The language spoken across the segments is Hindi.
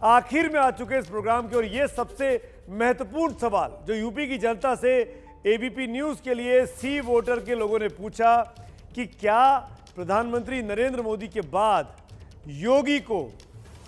आखिर में आ चुके इस प्रोग्राम के, और ये सबसे महत्वपूर्ण सवाल जो यूपी की जनता से एबीपी न्यूज़ के लिए सी वोटर के लोगों ने पूछा कि क्या प्रधानमंत्री नरेंद्र मोदी के बाद योगी को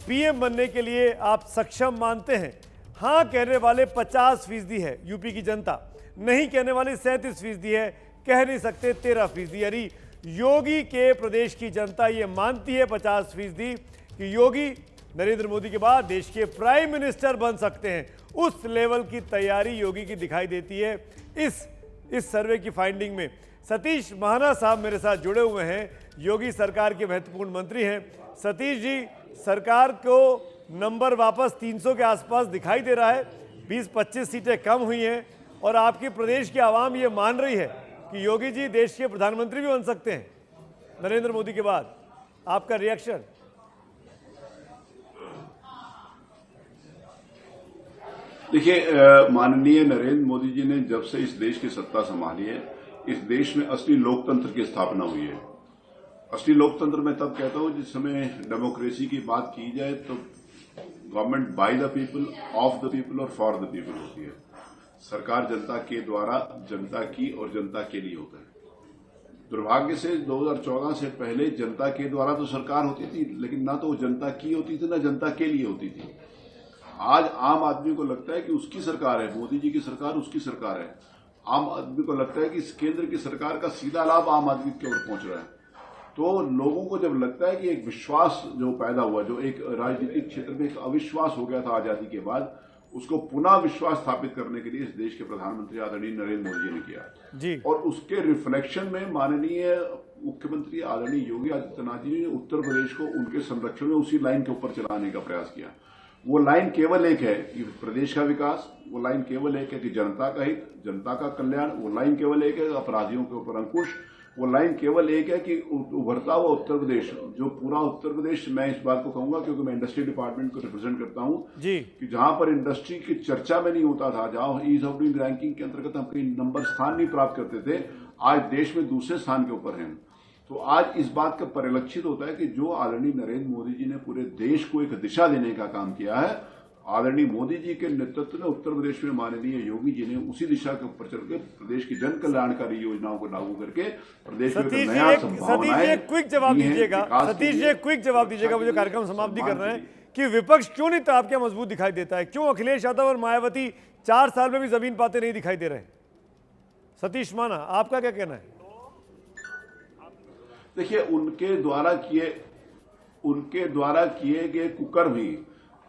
पीएम बनने के लिए आप सक्षम मानते हैं? हाँ कहने वाले 50% है यूपी की जनता, नहीं कहने वाले 37% है, कह नहीं सकते 13%। यानी योगी के प्रदेश की जनता ये मानती है 50% कि योगी नरेंद्र मोदी के बाद देश के प्राइम मिनिस्टर बन सकते हैं। उस लेवल की तैयारी योगी की दिखाई देती है इस सर्वे की फाइंडिंग में। सतीश महाना साहब मेरे साथ जुड़े हुए हैं, योगी सरकार के महत्वपूर्ण मंत्री हैं। सतीश जी, सरकार को नंबर वापस 300 के आसपास दिखाई दे रहा है, 20-25 सीटें कम हुई हैं और आपके प्रदेश की आवाम ये मान रही है कि योगी जी देश के प्रधानमंत्री भी बन सकते हैं नरेंद्र मोदी के बाद। आपका रिएक्शन? देखिए, माननीय नरेंद्र मोदी जी ने जब से इस देश की सत्ता संभाली है, इस देश में असली लोकतंत्र की स्थापना हुई है। असली लोकतंत्र मैं तब कहता हूं जिस समय डेमोक्रेसी की बात की जाए तो government by the people, of the people और फॉर द पीपल होती है। सरकार जनता के द्वारा, जनता की और जनता के लिए होता है। दुर्भाग्य से 2014 से पहले जनता के द्वारा तो सरकार होती थी, लेकिन ना तो वो जनता की होती थी ना जनता के लिए होती थी। आज आम आदमी को लगता है कि उसकी सरकार है, मोदी जी की सरकार उसकी सरकार है। आम आदमी को लगता है कि इस केंद्र की सरकार का सीधा लाभ आम आदमी की ओर पहुंच रहा है। तो लोगों को जब लगता है कि एक विश्वास जो पैदा हुआ, जो एक राजनीतिक क्षेत्र में एक अविश्वास हो गया था आजादी के बाद, उसको पुनः विश्वास स्थापित करने के लिए इस देश के प्रधानमंत्री आदरणीय नरेंद्र मोदी जी ने किया जी। और उसके रिफ्लेक्शन में माननीय मुख्यमंत्री आदरणीय योगी आदित्यनाथ जी ने उत्तर प्रदेश को उनके संरक्षण में उसी लाइन के ऊपर चलाने का प्रयास किया। वो लाइन केवल एक है कि प्रदेश का विकास, वो लाइन केवल एक है कि जनता का हित, जनता का कल्याण, वो लाइन केवल एक है अपराधियों के ऊपर अंकुश, वो लाइन केवल एक है कि उभरता हुआ उत्तर प्रदेश, जो पूरा उत्तर प्रदेश, मैं इस बात को कहूंगा क्योंकि मैं इंडस्ट्री डिपार्टमेंट को रिप्रेजेंट करता हूं जी, कि जहां पर इंडस्ट्री की चर्चा में नहीं होता था, जहां ईज ऑफ डूइंग रैंकिंग के अंतर्गत हम कहीं नंबर स्थान नहीं प्राप्त करते थे, आज देश में दूसरे स्थान के ऊपर हैं। तो आज इस बात का परिलक्षित होता है कि जो आदरणीय नरेंद्र मोदी जी ने पूरे देश को एक दिशा देने का काम किया है, आदरणीय मोदी जी के नेतृत्व में उत्तर प्रदेश में माननीय योगी जी ने उसी दिशा के ऊपर चलकर प्रदेश की जन कल्याणकारी योजनाओं को लागू करके प्रदेश में नया सतीश जी क्विक जवाब दीजिएगा, सतीश जी क्विक जवाब दीजिएगा, मुझे कार्यक्रम समाप्ति कर रहे हैं कि विपक्ष क्यों नहीं आपके मजबूत दिखाई देता है? क्यों अखिलेश यादव और मायावती 4 साल में भी जमीन पाते नहीं दिखाई दे रहे? सतीश माना, आपका क्या कहना है? देखिए, उनके द्वारा किए गए कुकर्म भी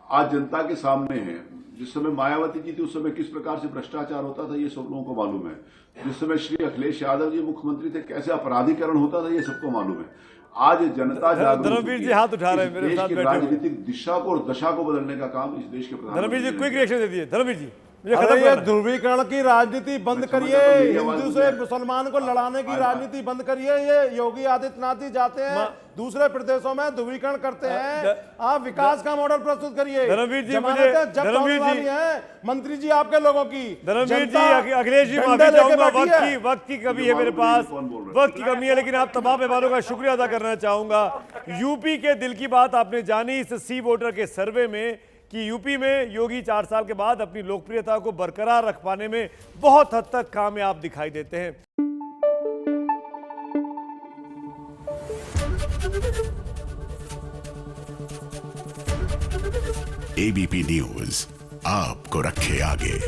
आज जनता के सामने है। जिस समय मायावती जी थी उस समय किस प्रकार से भ्रष्टाचार होता था ये सब लोगों को मालूम है। जिस समय श्री अखिलेश यादव जी मुख्यमंत्री थे कैसे अपराधीकरण होता था ये सबको मालूम है। आज जनता जागरूक, धर्मवीर जी हाथ उठा रहे हैं मेरे साथ बैठे, राजनीतिक दिशा को और दशा को बदलने का काम इस देश के प्रधानमंत्री। धर्मवीर जी क्विक रिएक्शन दे दिए। धर्मवीर जी, ये ध्रुवीकरण की राजनीति बंद करिए, हिंदू से मुसलमान को लड़ाने की राजनीति बंद करिए। ये योगी आदित्यनाथ जी जाते हैं दूसरे प्रदेशों में ध्रुवीकरण करते हैं, आप विकास का मॉडल प्रस्तुत करिए। धर्मवीर जी, मंत्री जी आपके लोगों की। धर्मवीर जी, अखिलेश जी माफी चाहूंगा, वक्त की कमी है मेरे पास, वक्त की कमी है, लेकिन आप तमाम मेहमानों का शुक्रिया अदा करना चाहूंगा। यूपी के दिल की बात आपने जानी इस सी वोटर के सर्वे में कि यूपी में योगी 4 साल के बाद अपनी लोकप्रियता को बरकरार रख पाने में बहुत हद तक कामयाब दिखाई देते हैं। एबीपी न्यूज आपको रखे आगे।